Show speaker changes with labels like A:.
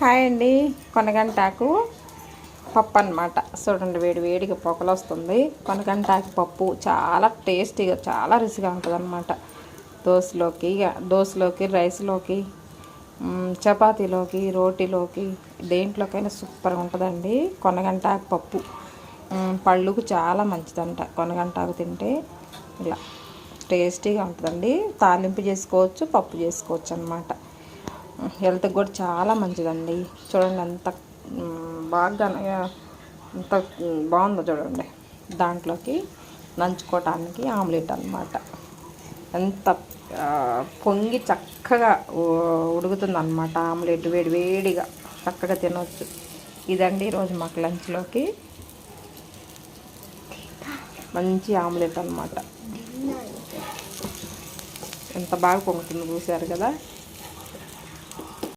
A: Hi అండి. కొనగంటాకు పప్పు అన్నమాట. చూడండి, వేడి వేడిగా పొగలు వస్తుంది. కొనగంటాకు పప్పు చాలా టేస్టీగా, చాలా రుచిగా ఉంటుంది అన్నమాట. దోశలోకి రైస్లోకి, చపాతీలోకి, రోటీలోకి, దేంట్లోకైనా సూపర్గా ఉంటుందండి కొనగంటాకు పప్పు. పళ్ళుకు చాలా మంచిదంట కొనగంటాకు తింటే. ఇలా టేస్టీగా ఉంటుందండి. తాలింపు చేసుకోవచ్చు, పప్పు చేసుకోవచ్చు అన్నమాట. హెల్త్కి కూడా చాలా మంచిదండి. చూడండి ఎంత బాగా ఎంత బాగుందో చూడండి. దాంట్లోకి నంచుకోవటానికి ఆమ్లెట్ అన్నమాట. ఎంత పొంగి చక్కగా ఉడుకుతుంది అన్నమాట. ఆమ్లెట్ వేడి వేడిగా చక్కగా తినవచ్చు. ఇదండి ఈరోజు మాకు లంచ్లోకి మంచి ఆమ్లెట్ అన్నమాట. ఎంత బాగా పొంగుతుంది చూసారు కదా.